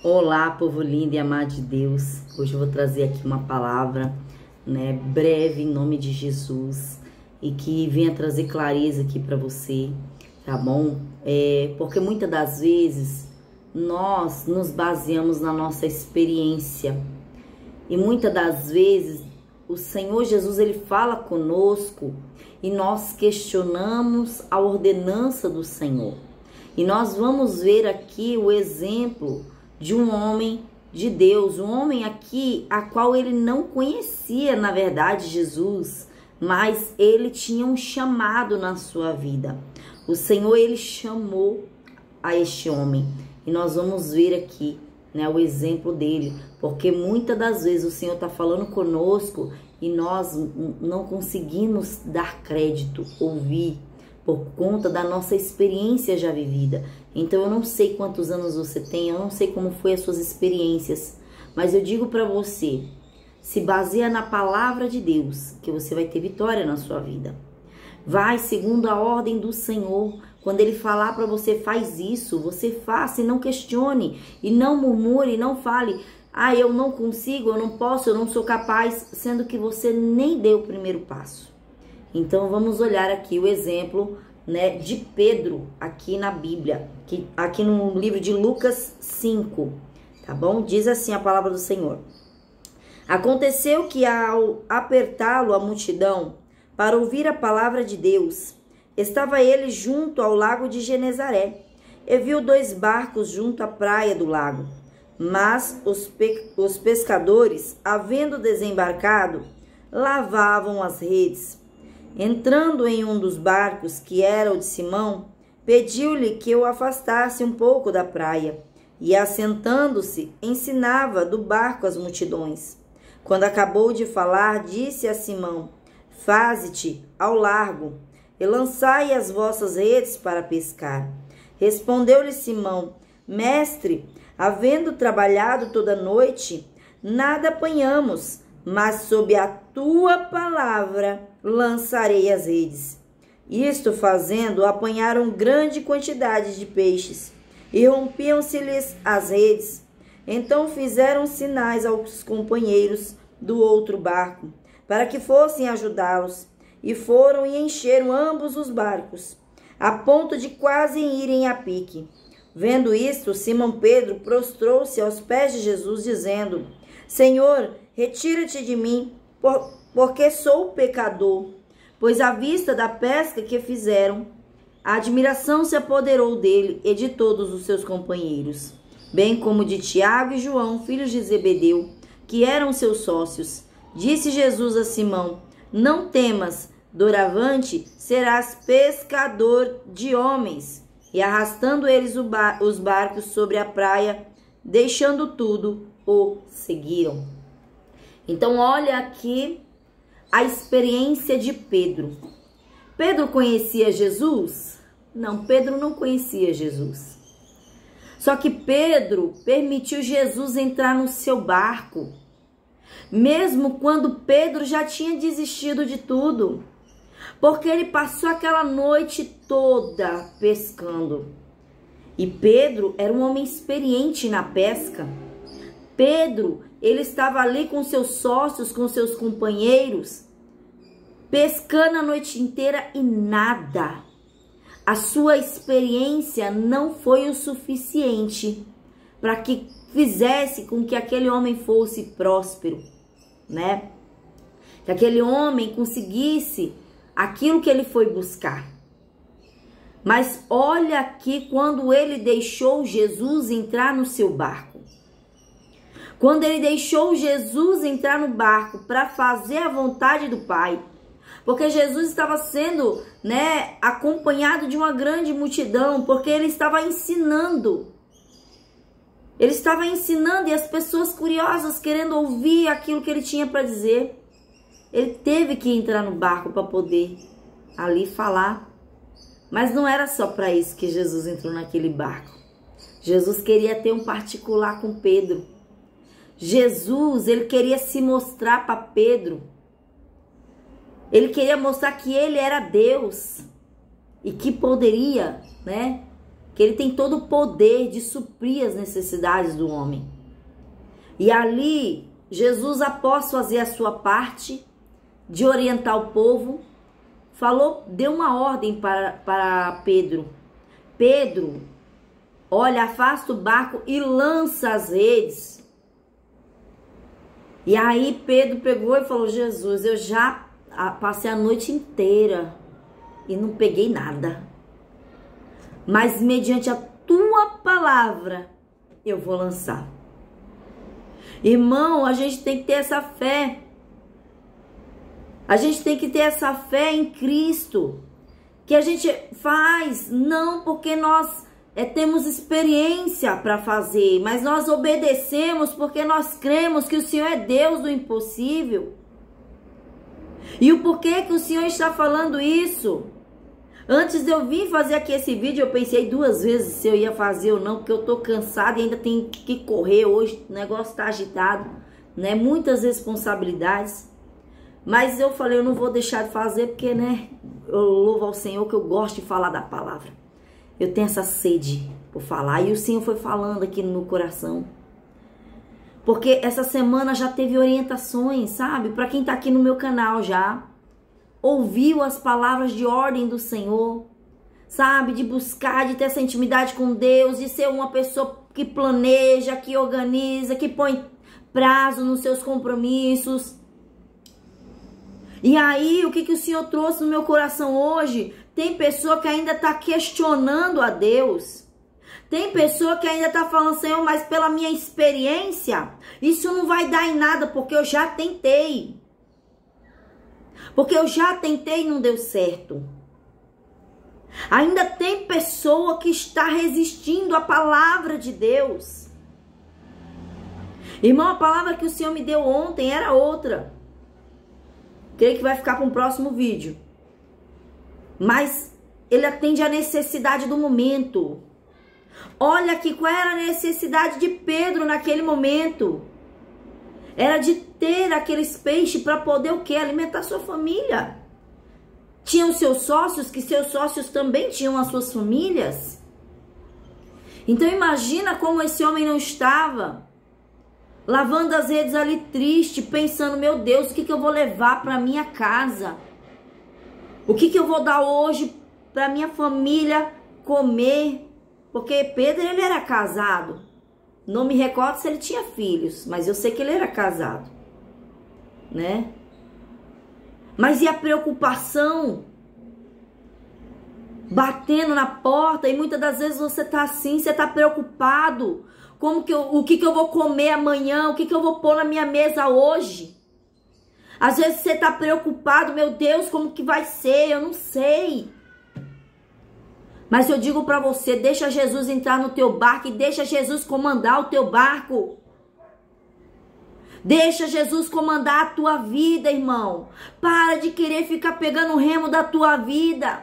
Olá, povo lindo e amado de Deus. Hoje eu vou trazer aqui uma palavra, breve, em nome de Jesus, e que venha trazer clareza aqui para você, tá bom? Porque muitas das vezes nós nos baseamos na nossa experiência e muitas das vezes o Senhor Jesus, ele fala conosco e nós questionamos a ordenança do Senhor. E nós vamos ver aqui o exemplo de um homem de Deus, um homem aqui a qual ele não conhecia, na verdade, Jesus, mas ele tinha um chamado na sua vida. O Senhor, ele chamou a este homem e nós vamos ver aqui, o exemplo dele, porque muitas das vezes o Senhor está falando conosco e nós não conseguimos dar crédito, ouvir, por conta da nossa experiência já vivida. Então eu não sei quantos anos você tem, eu não sei como foi as suas experiências, mas eu digo para você, se baseia na palavra de Deus, que você vai ter vitória na sua vida. Vai segundo a ordem do Senhor. Quando ele falar para você, faz isso, você faça e não questione, e não murmure, não fale, eu não consigo, eu não posso, eu não sou capaz, sendo que você nem deu o primeiro passo. Então vamos olhar aqui o exemplo, de Pedro aqui na Bíblia, aqui no livro de Lucas 5, tá bom? Diz assim a palavra do Senhor. Aconteceu que ao apertá-lo a multidão para ouvir a palavra de Deus, estava ele junto ao lago de Genezaré e viu 2 barcos junto à praia do lago. Mas os pescadores, havendo desembarcado, lavavam as redes. Entrando em um dos barcos, que era o de Simão, pediu-lhe que o afastasse um pouco da praia, e assentando-se, ensinava do barco as multidões. Quando acabou de falar, disse a Simão: Faze-te ao largo, e lançai as vossas redes para pescar. Respondeu-lhe Simão: Mestre, havendo trabalhado toda a noite, nada apanhamos, mas sob a tua palavra lançarei as redes. Isto fazendo, apanharam grande quantidade de peixes, e rompiam-se-lhes as redes. Então fizeram sinais aos companheiros do outro barco, para que fossem ajudá-los, e foram e encheram ambos os barcos, a ponto de quase irem a pique. Vendo isto, Simão Pedro prostrou-se aos pés de Jesus, dizendo: Senhor, retira-te de mim, porque sou pecador. Pois à vista da pesca que fizeram, a admiração se apoderou dele e de todos os seus companheiros, bem como de Tiago e João, filhos de Zebedeu, que eram seus sócios. Disse Jesus a Simão: Não temas, doravante serás pescador de homens. E arrastando eles os barcos sobre a praia, deixando tudo, o seguiram. Então olha aqui a experiência de Pedro. Pedro conhecia Jesus? Não, Pedro não conhecia Jesus. Só que Pedro permitiu Jesus entrar no seu barco, mesmo quando Pedro já tinha desistido de tudo, porque ele passou aquela noite toda pescando. E Pedro era um homem experiente na pesca. Pedro, ele estava ali com seus sócios, com seus companheiros, pescando a noite inteira e nada. A sua experiência não foi o suficiente para que fizesse com que aquele homem fosse próspero, Que aquele homem conseguisse aquilo que ele foi buscar. Mas olha aqui quando ele deixou Jesus entrar no seu barco. Quando ele deixou Jesus entrar no barco para fazer a vontade do Pai, porque Jesus estava sendo, acompanhado de uma grande multidão, porque ele estava ensinando. Ele estava ensinando e as pessoas curiosas querendo ouvir aquilo que ele tinha para dizer. Ele teve que entrar no barco para poder ali falar. Mas não era só para isso que Jesus entrou naquele barco. Jesus queria ter um particular com Pedro. Jesus, ele queria se mostrar para Pedro. Ele queria mostrar que ele era Deus e que poderia, que ele tem todo o poder de suprir as necessidades do homem. E ali, Jesus, após fazer a sua parte, de orientar o povo, falou, deu uma ordem para Pedro. Pedro, olha, afasta o barco e lança as redes. E aí Pedro pegou e falou, Jesus, eu já passei a noite inteira e não peguei nada. Mas mediante a tua palavra, eu vou lançar. Irmão, a gente tem que ter essa fé. A gente tem que ter essa fé em Cristo. Que a gente faz, não porque nós temos experiência para fazer, mas nós obedecemos porque nós cremos que o Senhor é Deus do impossível. E o porquê que o Senhor está falando isso? Antes de eu vir fazer aqui esse vídeo, eu pensei 2 vezes se eu ia fazer ou não, porque eu tô cansada e ainda tenho que correr hoje, o negócio tá agitado, né? Muitas responsabilidades. Mas eu falei, eu não vou deixar de fazer, porque, né, eu louvo ao Senhor que eu gosto de falar da palavra. Eu tenho essa sede por falar, e o Senhor foi falando aqui no meu coração. Porque essa semana já teve orientações, sabe? Para quem tá aqui no meu canal já, ouviu as palavras de ordem do Senhor, sabe? De buscar, de ter essa intimidade com Deus, de ser uma pessoa que planeja, que organiza, que põe prazo nos seus compromissos. E aí, o que o Senhor trouxe no meu coração hoje? Tem pessoa que ainda está questionando a Deus. Tem pessoa que ainda está falando, Senhor, mas pela minha experiência, isso não vai dar em nada, porque eu já tentei. Porque eu já tentei e não deu certo. Ainda tem pessoa que está resistindo à palavra de Deus. Irmão, a palavra que o Senhor me deu ontem era outra. Creio que vai ficar para um próximo vídeo. Mas ele atende à necessidade do momento. Olha aqui, qual era a necessidade de Pedro naquele momento? Era de ter aqueles peixes para poder o quê? Alimentar sua família. Tinham os seus sócios, que seus sócios também tinham as suas famílias. Então imagina como esse homem não estava. Lavando as redes ali triste, pensando, meu Deus, o que eu vou levar para minha casa? O que eu vou dar hoje para minha família comer? Porque Pedro, ele era casado. Não me recordo se ele tinha filhos, mas eu sei que ele era casado, né? Mas e a preocupação? Batendo na porta, e muitas das vezes você tá assim, você tá preocupado. O que eu vou comer amanhã? O que eu vou pôr na minha mesa hoje? Às vezes você tá preocupado, meu Deus, como que vai ser? Eu não sei. Mas eu digo para você, deixa Jesus entrar no teu barco e deixa Jesus comandar o teu barco. Deixa Jesus comandar a tua vida, irmão. Para de querer ficar pegando o remo da tua vida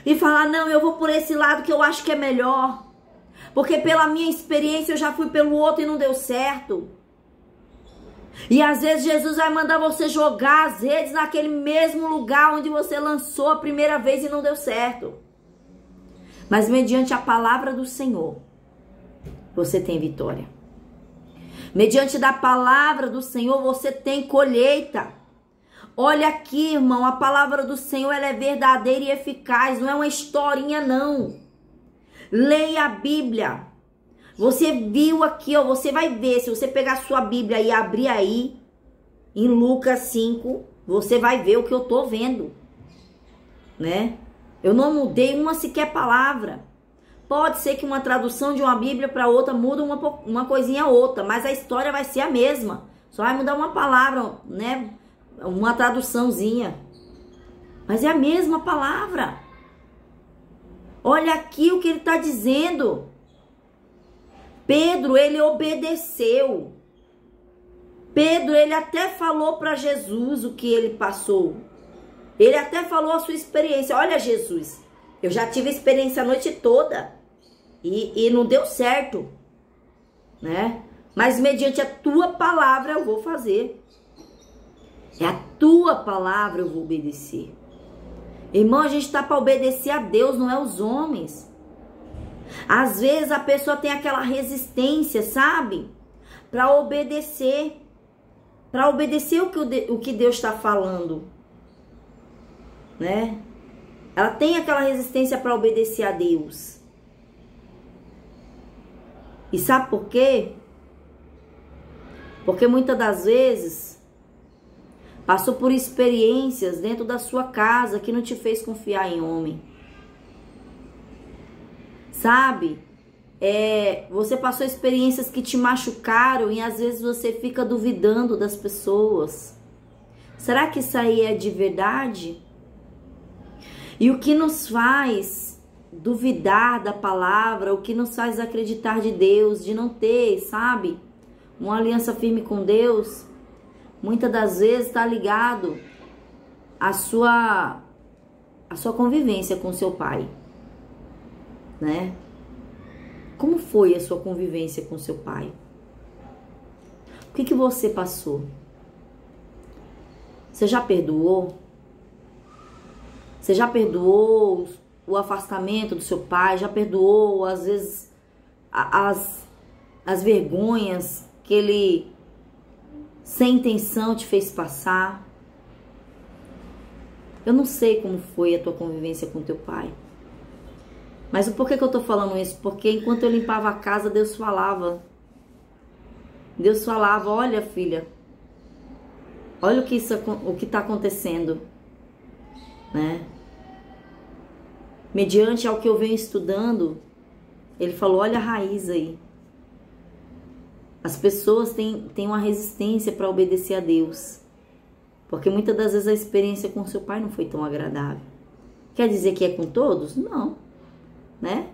e falar, não, eu vou por esse lado que eu acho que é melhor. Porque pela minha experiência eu já fui pelo outro e não deu certo. E às vezes Jesus vai mandar você jogar as redes naquele mesmo lugar onde você lançou a primeira vez e não deu certo. Mas mediante a palavra do Senhor, você tem vitória. Mediante da palavra do Senhor, você tem colheita. Olha aqui, irmão, a palavra do Senhor, ela é verdadeira e eficaz, não é uma historinha, não. Leia a Bíblia. Você viu aqui, ó, você vai ver, se você pegar a sua Bíblia e abrir aí, em Lucas 5, você vai ver o que eu tô vendo, né? Eu não mudei uma sequer palavra. Pode ser que uma tradução de uma Bíblia para outra muda uma coisinha ou outra, mas a história vai ser a mesma. Só vai mudar uma palavra, né? Uma traduçãozinha. Mas é a mesma palavra. Olha aqui o que ele está dizendo. Pedro, ele obedeceu. Pedro, ele até falou para Jesus o que ele passou. Ele até falou a sua experiência. Olha, Jesus, eu já tive experiência a noite toda e não deu certo, né? Mas mediante a tua palavra eu vou fazer. É a tua palavra eu vou obedecer. Irmão, a gente está para obedecer a Deus, não é os homens. Às vezes a pessoa tem aquela resistência, sabe? Para obedecer. Para obedecer o que Deus está falando. Né? Ela tem aquela resistência para obedecer a Deus. E sabe por quê? Porque muitas das vezes passou por experiências dentro da sua casa que não te fez confiar em homem. Sabe? Você passou experiências que te machucaram e às vezes você fica duvidando das pessoas. Será que isso aí é de verdade? E o que nos faz duvidar da palavra, o que nos faz acreditar de Deus, de não ter, sabe, uma aliança firme com Deus, muitas das vezes está ligado à sua convivência com seu pai, né? Como foi a sua convivência com seu pai? O que você passou? Você já perdoou? Você já perdoou o afastamento do seu pai? Já perdoou, às vezes, as vergonhas que ele, sem intenção, te fez passar? Eu não sei como foi a tua convivência com teu pai. Mas o porquê que eu tô falando isso? Porque enquanto eu limpava a casa, Deus falava. Deus falava, olha filha, olha o que tá acontecendo, né? Mediante ao que eu venho estudando, ele falou, olha a raiz aí. As pessoas têm uma resistência para obedecer a Deus. Porque muitas das vezes a experiência com seu pai não foi tão agradável. Quer dizer que é com todos? Não. Né?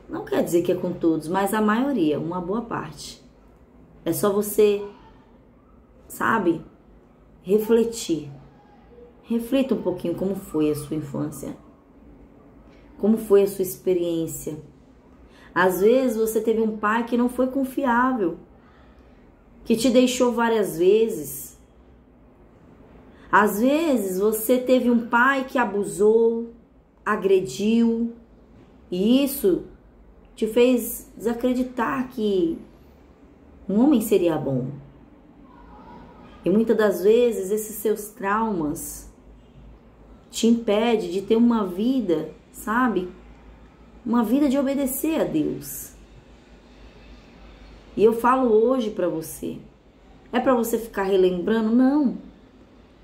Não quer dizer que é com todos, mas a maioria, uma boa parte. É só você, sabe, refletir. Reflita um pouquinho como foi a sua infância. Como foi a sua experiência. Às vezes você teve um pai que não foi confiável, que te deixou várias vezes. Às vezes você teve um pai que abusou, agrediu, e isso te fez desacreditar que um homem seria bom. E muitas das vezes esses seus traumas te impedem de ter uma vida, sabe? Uma vida de obedecer a Deus. E eu falo hoje pra você. É pra você ficar relembrando? Não.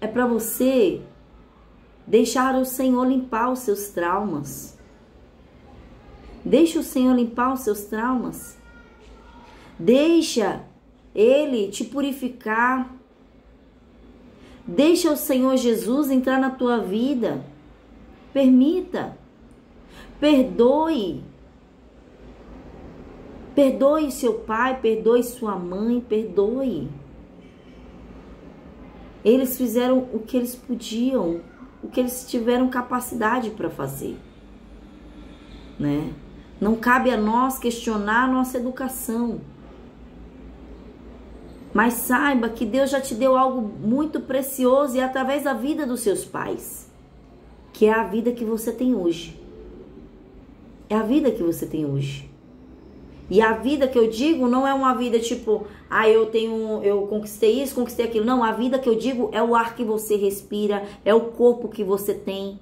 É pra você deixar o Senhor limpar os seus traumas. Deixa o Senhor limpar os seus traumas. Deixa Ele te purificar. Deixa o Senhor Jesus entrar na tua vida. Permita. Perdoe. Perdoe seu pai, perdoe sua mãe, perdoe. Eles fizeram o que eles podiam, o que eles tiveram capacidade para fazer, né? Não cabe a nós questionar a nossa educação. Mas saiba que Deus já te deu algo muito precioso e através da vida dos seus pais, que é a vida que você tem hoje. É a vida que você tem hoje. E a vida que eu digo não é uma vida tipo, eu conquistei isso, conquistei aquilo. Não, a vida que eu digo é o ar que você respira, é o corpo que você tem.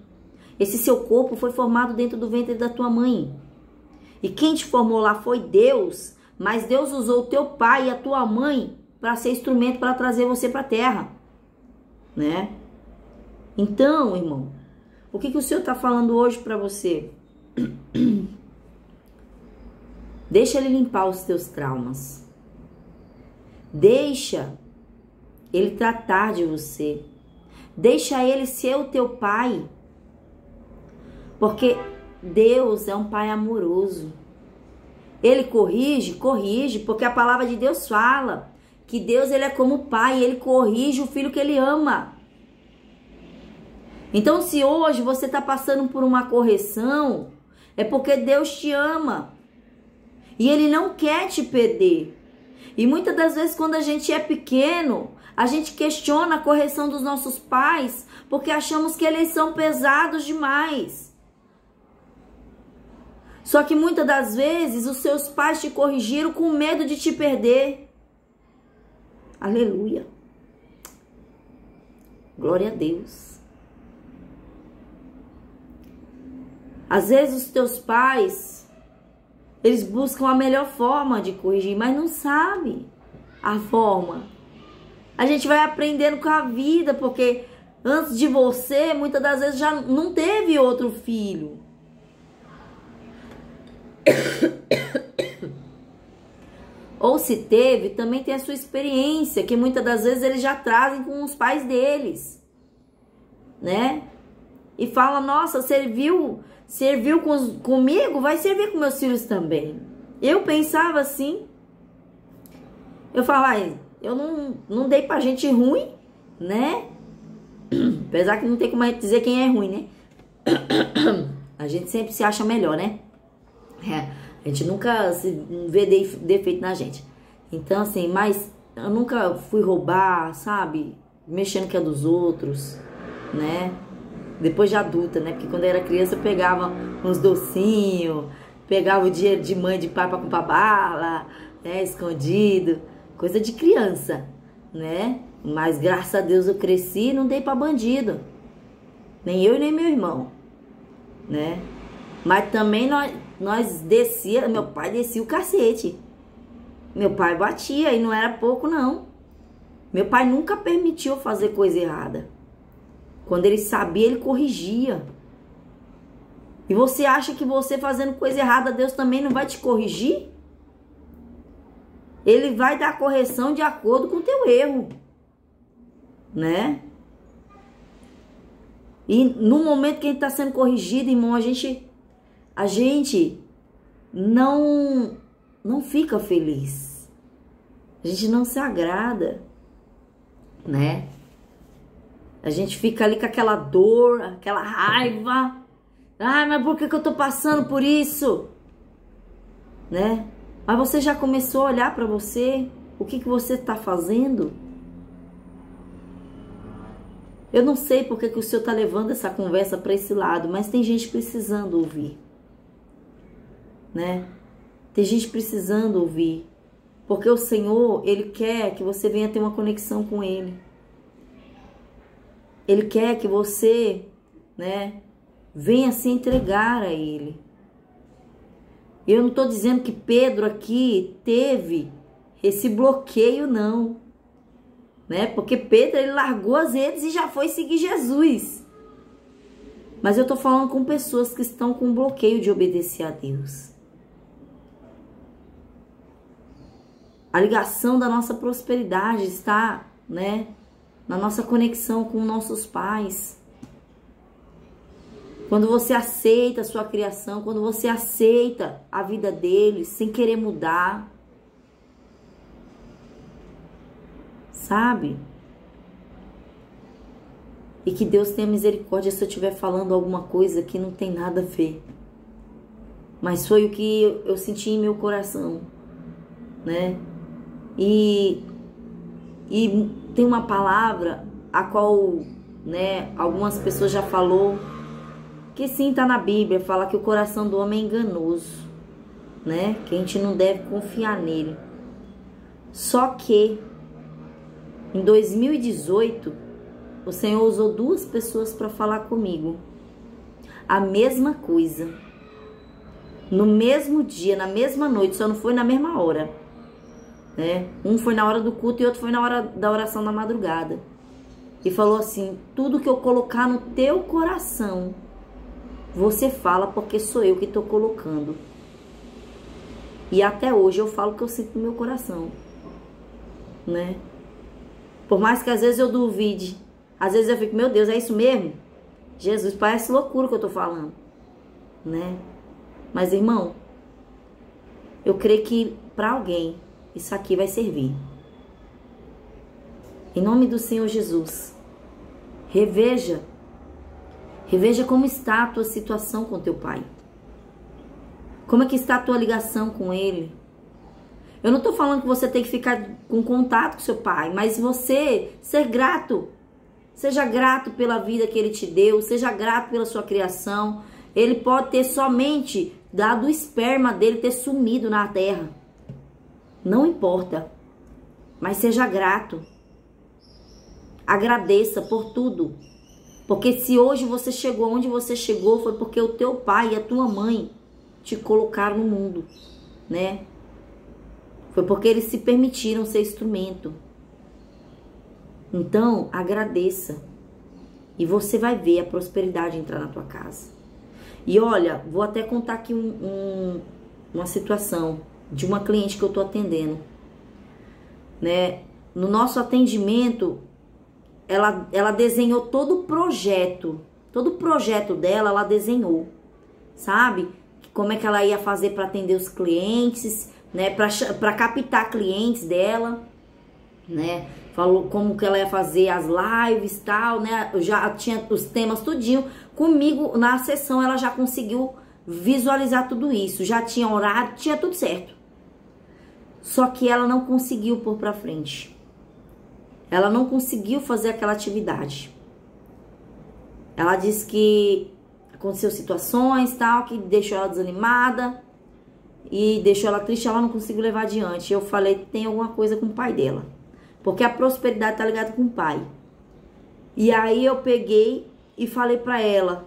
Esse seu corpo foi formado dentro do ventre da tua mãe. E quem te formou lá foi Deus, mas Deus usou o teu pai e a tua mãe para ser instrumento para trazer você para a terra, né? Então, irmão, o que o Senhor está falando hoje para você? Deixa Ele limpar os teus traumas. Deixa Ele tratar de você. Deixa Ele ser o teu pai. Porque Deus é um pai amoroso. Ele corrige, porque a palavra de Deus fala que Deus ele é como pai, ele corrige o filho que ele ama. Então, se hoje você está passando por uma correção, é porque Deus te ama. E Ele não quer te perder. E muitas das vezes, quando a gente é pequeno, a gente questiona a correção dos nossos pais, porque achamos que eles são pesados demais. Só que muitas das vezes os seus pais te corrigiram com medo de te perder. Aleluia. Glória a Deus. Às vezes os teus pais, eles buscam a melhor forma de corrigir, mas não sabem a forma. A gente vai aprendendo com a vida, porque antes de você, muitas das vezes já não teve outro filho. Ou se teve, também tem a sua experiência, que muitas das vezes eles já trazem com os pais deles, né? E fala, nossa, serviu comigo, vai servir com meus filhos também. Eu pensava assim, eu falava, eu não dei pra gente ruim, né? Apesar que não tem como a gente dizer quem é ruim, né? A gente sempre se acha melhor, né? A gente nunca vê defeito na gente. Então, assim, mas eu nunca fui roubar, sabe? Mexendo com a dos outros, né? Depois de adulta, né? Porque quando eu era criança eu pegava uns docinhos, pegava o dinheiro de mãe e de pai pra comprar bala, né? Escondido. Coisa de criança, né? Mas graças a Deus eu cresci e não dei pra bandido. Nem eu e nem meu irmão, né? Mas também nós descia, meu pai descia o cacete. Meu pai batia e não era pouco não. Meu pai nunca permitiu eu fazer coisa errada. Quando ele sabia, ele corrigia. E você acha que você fazendo coisa errada, Deus também não vai te corrigir? Ele vai dar correção de acordo com o teu erro, né? E no momento que a gente está sendo corrigido, irmão, a gente não fica feliz. A gente não se agrada, né? A gente fica ali com aquela dor, aquela raiva. Ai, mas por que eu tô passando por isso? Né? Mas você já começou a olhar para você? O que você tá fazendo? Eu não sei porque que o Senhor tá levando essa conversa para esse lado, mas tem gente precisando ouvir, né? Tem gente precisando ouvir, porque o Senhor, Ele quer que você venha ter uma conexão com Ele. Ele quer que você, né, venha se entregar a Ele. Eu não estou dizendo que Pedro aqui teve esse bloqueio, não, né? Porque Pedro, ele largou as redes e já foi seguir Jesus. Mas eu estou falando com pessoas que estão com bloqueio de obedecer a Deus. A ligação da nossa prosperidade está, né, na nossa conexão com nossos pais. Quando você aceita a sua criação, quando você aceita a vida deles sem querer mudar, sabe? E que Deus tenha misericórdia se eu estiver falando alguma coisa que não tem nada a ver. Mas foi o que eu senti em meu coração, né? E tem uma palavra a qual, né, algumas pessoas já falou, que sim, tá na Bíblia, fala que o coração do homem é enganoso, né? Que a gente não deve confiar nele. Só que em 2018, o Senhor usou 2 pessoas para falar comigo. A mesma coisa. No mesmo dia, na mesma noite, só não foi na mesma hora, né? Um foi na hora do culto e outro foi na hora da oração da madrugada. E falou assim: tudo que eu colocar no teu coração, você fala, porque sou eu que estou colocando. E até hoje eu falo o que eu sinto no meu coração, né? Por mais que às vezes eu duvide, às vezes eu fico, meu Deus, é isso mesmo? Jesus, parece loucura o que eu estou falando, né? Mas, irmão, eu creio que para alguém isso aqui vai servir. Em nome do Senhor Jesus, reveja como está a tua situação com teu pai. Como é que está a tua ligação com ele? Eu não estou falando que você tem que ficar com contato com seu pai, mas você ser grato. Seja grato pela vida que ele te deu, seja grato pela sua criação. Ele pode ter somente do esperma dele ter sumido na terra. Não importa. Mas seja grato. Agradeça por tudo. Porque se hoje você chegou onde você chegou, foi porque o teu pai e a tua mãe te colocaram no mundo, né? Foi porque eles se permitiram ser instrumento. Então, agradeça. E você vai ver a prosperidade entrar na tua casa. E olha, vou até contar aqui uma situação de uma cliente que eu tô atendendo, né? No nosso atendimento, ela desenhou todo o projeto dela, ela desenhou, sabe? Como é que ela ia fazer para atender os clientes, né? Para captar clientes dela, né? Falou como que ela ia fazer as lives e tal, né? Eu já tinha os temas tudinho. Comigo, na sessão, ela já conseguiu visualizar tudo isso. Já tinha horário, tinha tudo certo. Só que ela não conseguiu pôr pra frente. Ela não conseguiu fazer aquela atividade. Ela disse que aconteceu situações, tal, que deixou ela desanimada e deixou ela triste, ela não conseguiu levar adiante. Eu falei, tem alguma coisa com o pai dela. Porque a prosperidade tá ligada com o pai. E aí eu peguei e falei pra ela.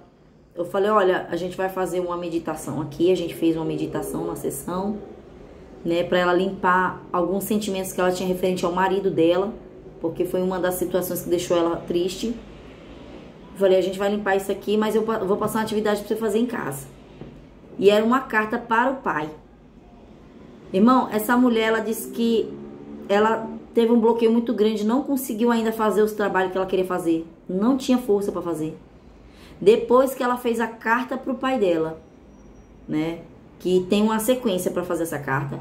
Eu falei, olha, a gente vai fazer uma meditação aqui. A gente fez uma meditação na sessão, né? Pra ela limpar alguns sentimentos que ela tinha referente ao marido dela. Porque foi uma das situações que deixou ela triste. Eu falei, a gente vai limpar isso aqui, mas eu vou passar uma atividade pra você fazer em casa. E era uma carta para o pai. Irmão, essa mulher, ela disse que ela teve um bloqueio muito grande, não conseguiu ainda fazer os trabalhos que ela queria fazer. Não tinha força para fazer. Depois que ela fez a carta pro pai dela, né? Que tem uma sequência para fazer essa carta.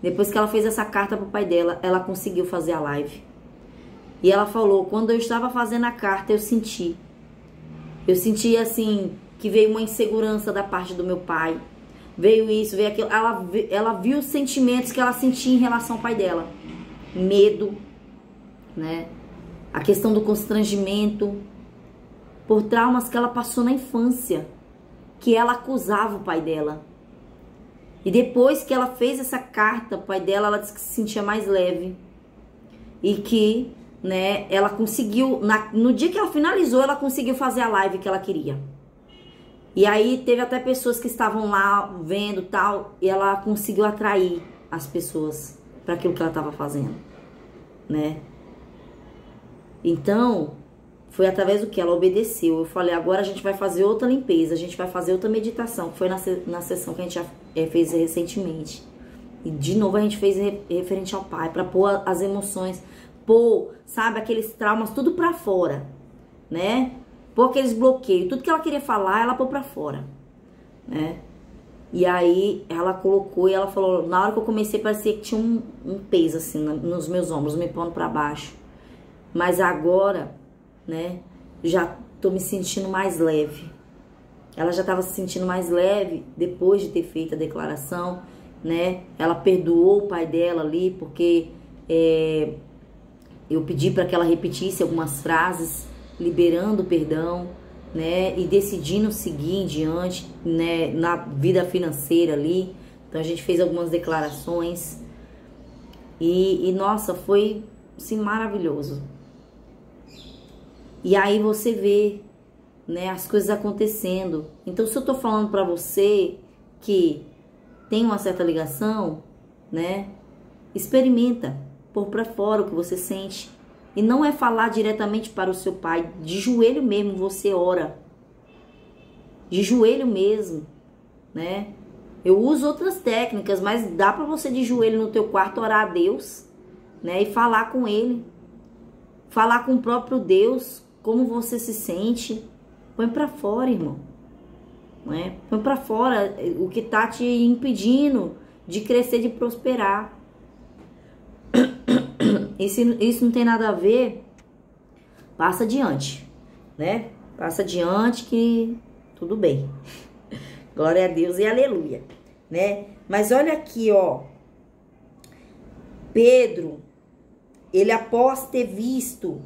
Depois que ela fez essa carta pro pai dela, ela conseguiu fazer a live. E ela falou, quando eu estava fazendo a carta, eu senti assim, que veio uma insegurança da parte do meu pai. Veio isso, veio aquilo. Ela viu os sentimentos que ela sentia em relação ao pai dela. Medo, né? A questão do constrangimento por traumas que ela passou na infância, que ela acusava o pai dela. E depois que ela fez essa carta pro pai dela, ela disse que se sentia mais leve e que, né, ela conseguiu, no dia que ela finalizou, ela conseguiu fazer a live que ela queria. E aí teve até pessoas que estavam lá vendo tal, e ela conseguiu atrair as pessoas para aquilo que ela estava fazendo, né? Então, foi através do que ela obedeceu. Eu falei, agora a gente vai fazer outra limpeza, a gente vai fazer outra meditação, que foi na sessão que a gente já fez recentemente. E de novo a gente fez referente ao pai, para pôr as emoções, pôr, sabe, aqueles traumas tudo para fora, né? Pôr aqueles bloqueios, tudo que ela queria falar, ela pôr para fora, né? E aí ela colocou e ela falou, na hora que eu comecei parecia que tinha um peso assim nos meus ombros, me pondo para baixo. Mas agora, né, já tô me sentindo mais leve. Ela já estava se sentindo mais leve depois de ter feito a declaração, né? Ela perdoou o pai dela ali, porque eu pedi para que ela repetisse algumas frases, liberando o perdão, né, e decidindo seguir em diante, né, na vida financeira ali. Então a gente fez algumas declarações e nossa, foi assim maravilhoso. E aí você vê, né, as coisas acontecendo. Então se eu tô falando pra você que tem uma certa ligação, né, experimenta, pôr pra fora o que você sente. E não é falar diretamente para o seu pai, de joelho mesmo você ora. De joelho mesmo, né? Eu uso outras técnicas, mas dá para você de joelho no teu quarto orar a Deus, né? E falar com Ele. Falar com o próprio Deus, como você se sente. Põe para fora, irmão. Né? Põe para fora o que tá te impedindo de crescer, de prosperar. E se isso não tem nada a ver, passa adiante, né? Passa adiante que tudo bem. Glória a Deus e aleluia, né? Mas olha aqui, ó. Pedro, ele após ter visto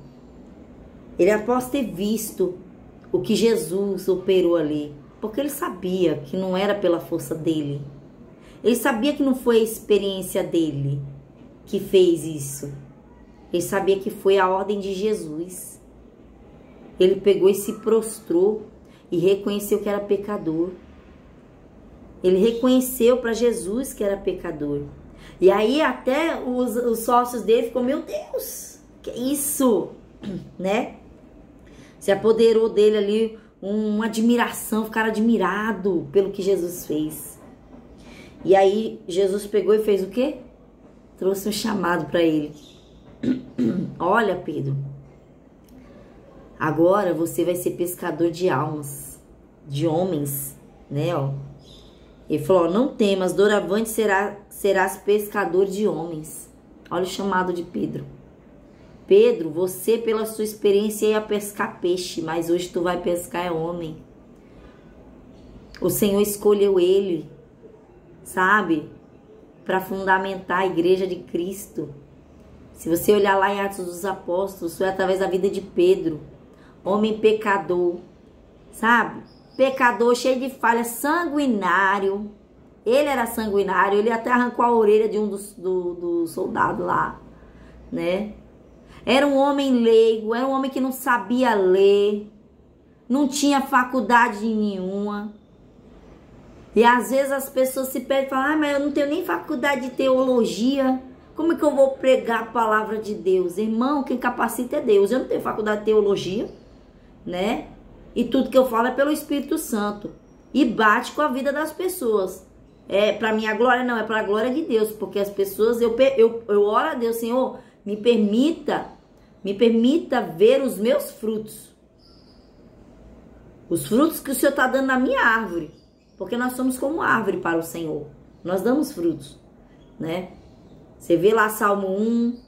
o que Jesus operou ali. Porque ele sabia que não era pela força dele. Ele sabia que não foi a experiência dele que fez isso. Ele sabia que foi a ordem de Jesus. Ele pegou e se prostrou e reconheceu que era pecador. Ele reconheceu para Jesus que era pecador. E aí até os sócios dele ficou, meu Deus, que isso, né? Se apoderou dele ali uma admiração, ficaram admirado pelo que Jesus fez. E aí Jesus pegou e fez o quê? Trouxe um chamado para ele. Olha, Pedro, agora você vai ser pescador de almas, de homens, né? Ó. Ele falou, ó, não temas, doravante serás pescador de homens. Olha o chamado de Pedro. Pedro, você pela sua experiência ia pescar peixe, mas hoje tu vai pescar é homem. O Senhor escolheu ele, sabe? Para fundamentar a igreja de Cristo. Se você olhar lá em Atos dos Apóstolos, foi através da vida de Pedro. Homem pecador, sabe? Pecador, cheio de falha, sanguinário. Ele era sanguinário, ele até arrancou a orelha de um dos soldados lá, né? Era um homem leigo, era um homem que não sabia ler, não tinha faculdade nenhuma. E às vezes as pessoas se perdem e falam, ah, mas eu não tenho nem faculdade de teologia, como é que eu vou pregar a palavra de Deus? Irmão, quem capacita é Deus, eu não tenho faculdade de teologia, né? E tudo que eu falo é pelo Espírito Santo. E bate com a vida das pessoas. É para minha glória? Não, é para a glória de Deus. Porque as pessoas, eu oro a Deus, Senhor, me permita ver os meus frutos. Os frutos que o Senhor está dando na minha árvore. Porque nós somos como árvore para o Senhor. Nós damos frutos, né? Você vê lá Salmo 1,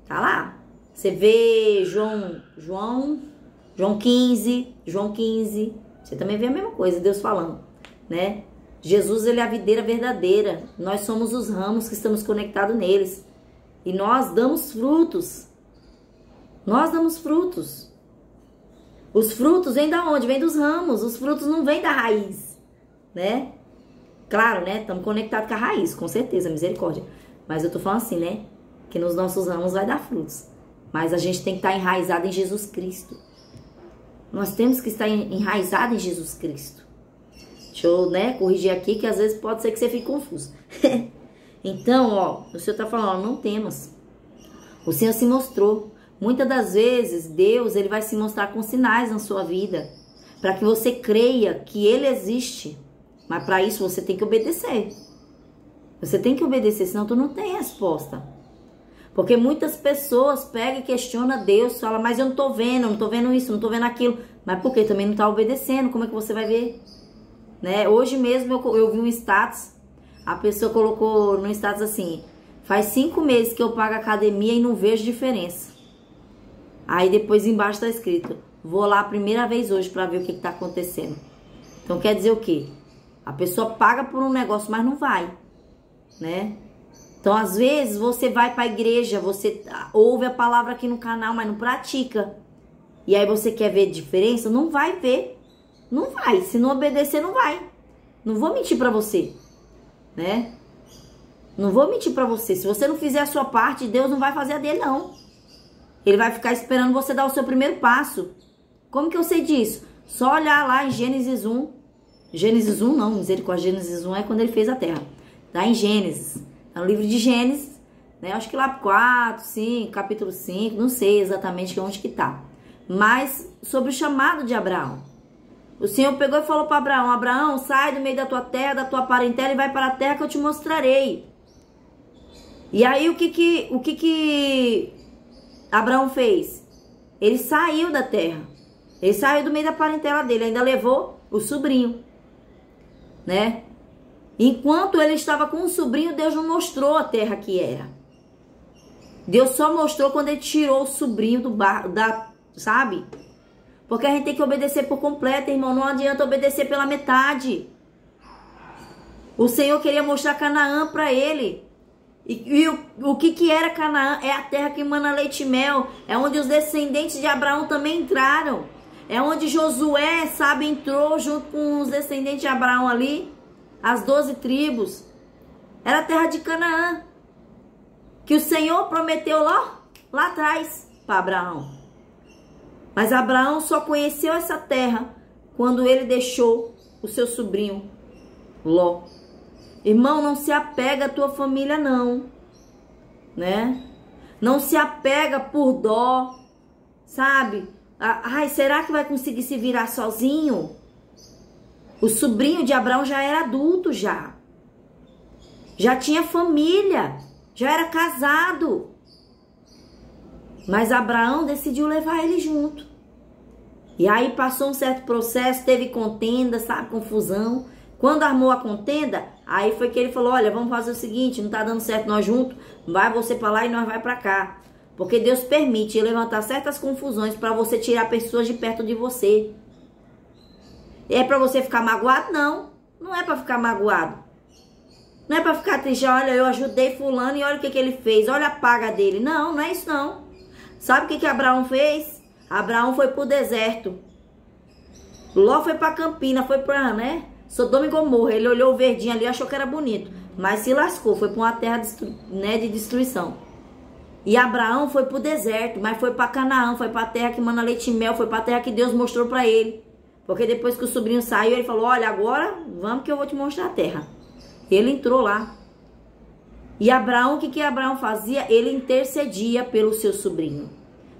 tá lá. Você vê João 15, você também vê a mesma coisa, Deus falando, né? Jesus, ele é a videira verdadeira, nós somos os ramos que estamos conectados neles, e nós damos frutos, os frutos vêm da onde? Vêm dos ramos, os frutos não vêm da raiz, né? Claro, né? Estamos conectados com a raiz, com certeza, misericórdia, mas eu tô falando assim, né? Que nos nossos ramos vai dar frutos, mas a gente tem que estar enraizado em Jesus Cristo. Nós temos que estar enraizado em Jesus Cristo. Deixa eu, né, corrigir aqui, que às vezes pode ser que você fique confuso. Então, ó, o Senhor está falando, ó, não temas. O Senhor se mostrou. Muitas das vezes, Deus, ele vai se mostrar com sinais na sua vida. Para que você creia que ele existe. Mas para isso, você tem que obedecer. Você tem que obedecer, senão tu não tem resposta. Porque muitas pessoas pegam e questionam Deus, falam, mas eu não tô vendo isso, não tô vendo aquilo. Mas por que? Também não tá obedecendo, como é que você vai ver? Né? Hoje mesmo eu vi um status, a pessoa colocou no status assim, faz 5 meses que eu pago a academia e não vejo diferença. Aí depois embaixo tá escrito, vou lá a primeira vez hoje para ver o que tá acontecendo. Então quer dizer o quê? A pessoa paga por um negócio, mas não vai, né? Então, às vezes, você vai para a igreja, você ouve a palavra aqui no canal, mas não pratica. E aí você quer ver diferença? Não vai ver. Não vai. Se não obedecer, não vai. Não vou mentir para você, né? Não vou mentir para você. Se você não fizer a sua parte, Deus não vai fazer a dele, não. Ele vai ficar esperando você dar o seu primeiro passo. Como que eu sei disso? Só olhar lá em Gênesis 1. Gênesis 1 não, misericórdia. Gênesis 1 é quando ele fez a terra. Tá em Gênesis. Tá no livro de Gênesis, né? Acho que lá 4, 5, capítulo 5, não sei exatamente onde que tá. Mas sobre o chamado de Abraão. O Senhor pegou e falou para Abraão, Abraão, sai do meio da tua terra, da tua parentela e vai para a terra que eu te mostrarei. E aí o que Abraão fez? Ele saiu da terra. Ele saiu do meio da parentela dele, ainda levou o sobrinho, né? Enquanto ele estava com o sobrinho, Deus não mostrou a terra que era. Deus só mostrou quando ele tirou o sobrinho sabe? Porque a gente tem que obedecer por completo, irmão. Não adianta obedecer pela metade. O Senhor queria mostrar Canaã para ele. E o que era Canaã? É a terra que emana leite e mel. É onde os descendentes de Abraão também entraram. É onde Josué, sabe, entrou junto com os descendentes de Abraão ali, as 12 tribos. Era a terra de Canaã, que o Senhor prometeu lá atrás para Abraão. Mas Abraão só conheceu essa terra quando ele deixou o seu sobrinho Ló. Irmão, não se apega à tua família não, né? Não se apega por dó, sabe? Ai, será que vai conseguir se virar sozinho? O sobrinho de Abraão já era adulto já. Já tinha família, já era casado. Mas Abraão decidiu levar ele junto. E aí passou um certo processo, teve contenda, sabe, confusão. Quando armou a contenda, aí foi que ele falou, olha, vamos fazer o seguinte, não tá dando certo nós juntos, vai você pra lá e nós vai pra cá. Porque Deus permite levantar certas confusões para você tirar pessoas de perto de você. É para você ficar magoado? Não, não é para ficar magoado. Não é para ficar triste, olha, eu ajudei fulano e olha o que ele fez, olha a paga dele. Não, não é isso não. Sabe o que Abraão fez? Abraão foi pro deserto. Ló foi pra Campina, foi pra, né, Sodoma e Gomorra. Ele olhou o verdinho ali, achou que era bonito, mas se lascou, foi pra uma terra de destruição. E Abraão foi pro deserto, mas foi pra Canaã, foi pra terra que mana leite e mel, foi pra terra que Deus mostrou pra ele. Porque depois que o sobrinho saiu, ele falou, olha, agora vamos que eu vou te mostrar a terra. Ele entrou lá. E Abraão, o que Abraão fazia? Ele intercedia pelo seu sobrinho.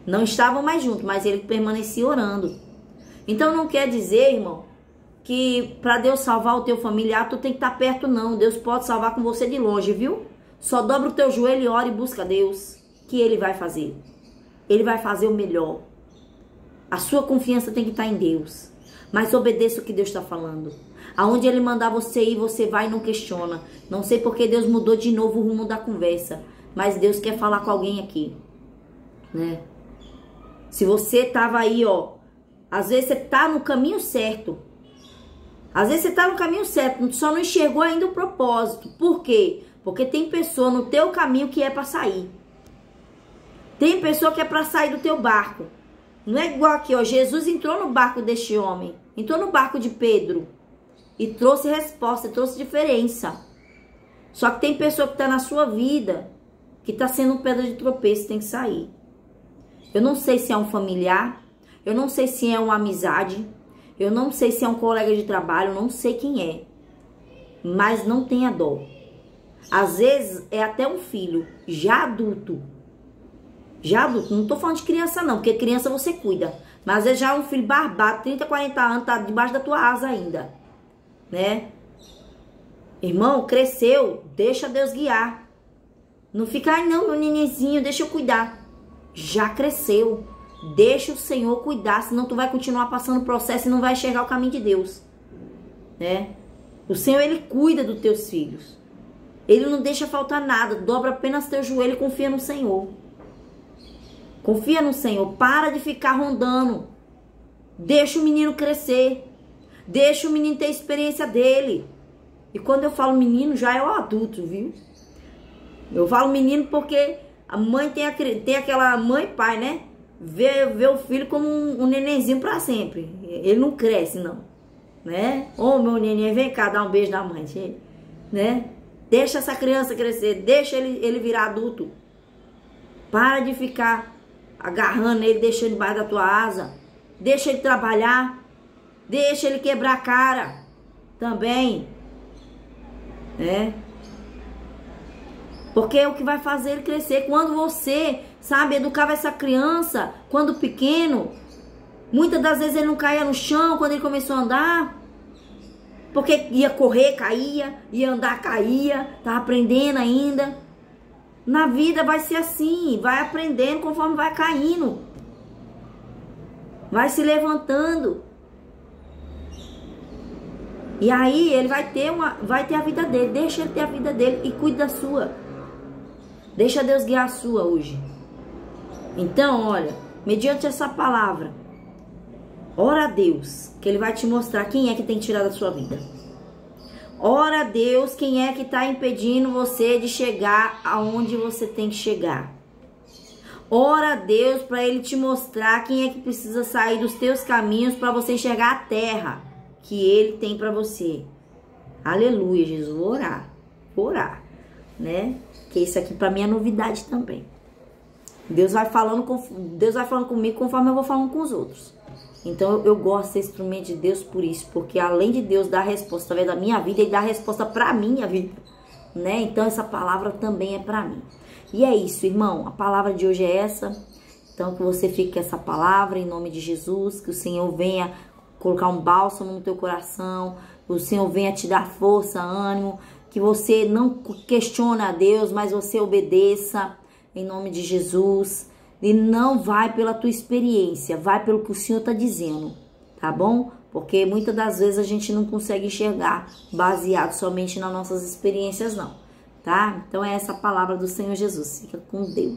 Não estavam mais juntos, mas ele permanecia orando. Então não quer dizer, irmão, que para Deus salvar o teu familiar, tu tem que estar perto, não. Deus pode salvar com você de longe, viu? Só dobra o teu joelho e ora e busca Deus, que Ele vai fazer. Ele vai fazer o melhor. A sua confiança tem que estar em Deus. Mas obedeça o que Deus está falando. Aonde Ele mandar você ir, você vai e não questiona. Não sei porque Deus mudou de novo o rumo da conversa, mas Deus quer falar com alguém aqui, né? Se você tava aí, ó, às vezes você tá no caminho certo. Às vezes você tá no caminho certo, só não enxergou ainda o propósito. Por quê? Porque tem pessoa no teu caminho que é para sair. Tem pessoa que é para sair do teu barco. Não é igual aqui, ó. Jesus entrou no barco deste homem. Entrou no barco de Pedro. E trouxe resposta, trouxe diferença. Só que tem pessoa que tá na sua vida, que tá sendo pedra de tropeço, tem que sair. Eu não sei se é um familiar. Eu não sei se é uma amizade. Eu não sei se é um colega de trabalho. Eu não sei quem é. Mas não tenha dó. Às vezes é até um filho, já adulto. Já adulto, não tô falando de criança não, porque criança você cuida. Mas às vezes já é um filho barbado, 30, 40 anos, tá debaixo da tua asa ainda, né? Irmão, cresceu, deixa Deus guiar. Não fica, ai não, meu nenenzinho, deixa eu cuidar. Já cresceu, deixa o Senhor cuidar, senão tu vai continuar passando o processo e não vai enxergar o caminho de Deus, né? O Senhor, Ele cuida dos teus filhos. Ele não deixa faltar nada, dobra apenas teu joelho e confia no Senhor. Confia no Senhor, para de ficar rondando. Deixa o menino crescer. Deixa o menino ter a experiência dele. E quando eu falo menino, já é o adulto, viu? Eu falo menino porque a mãe tem aquela mãe e pai, né? Vê o filho como um nenenzinho pra sempre. Ele não cresce, não. Né? Ô, meu neném, vem cá dar um beijo na mãe, né? Deixa essa criança crescer, deixa ele virar adulto. Para de ficar agarrando ele, deixando debaixo da tua asa. Deixa ele trabalhar. Deixa ele quebrar a cara também. Né? Porque é o que vai fazer ele crescer. Quando você, sabe, educava essa criança, quando pequeno, muitas das vezes ele não caía no chão quando ele começou a andar. Porque ia correr, caía, ia andar, caía, tava aprendendo ainda. Na vida vai ser assim, vai aprendendo conforme vai caindo. Vai se levantando. E aí ele vai ter a vida dele, deixa ele ter a vida dele e cuida da sua. Deixa Deus guiar a sua hoje. Então, olha, mediante essa palavra, ora a Deus, que Ele vai te mostrar quem é que tem que tirar da sua vida. Ora a Deus, quem é que está impedindo você de chegar aonde você tem que chegar. Ora a Deus para Ele te mostrar quem é que precisa sair dos teus caminhos para você enxergar a terra que Ele tem para você. Aleluia, Jesus. Vou orar, né? Que isso aqui para mim é novidade também. Deus vai falando comigo conforme eu vou falando com os outros. Então eu gosto de ser instrumento de Deus por isso, porque além de Deus dar resposta através da minha vida, Ele dá resposta para minha vida, né? Então essa palavra também é para mim. E é isso, irmão. A palavra de hoje é essa. Então que você fique com essa palavra em nome de Jesus, que o Senhor venha colocar um bálsamo no teu coração, que o Senhor venha te dar força, ânimo, que você não questione a Deus, mas você obedeça em nome de Jesus. E não vai pela tua experiência, vai pelo que o Senhor está dizendo, tá bom? Porque muitas das vezes a gente não consegue enxergar baseado somente nas nossas experiências, não, tá? Então é essa a palavra do Senhor Jesus. Fica com Deus.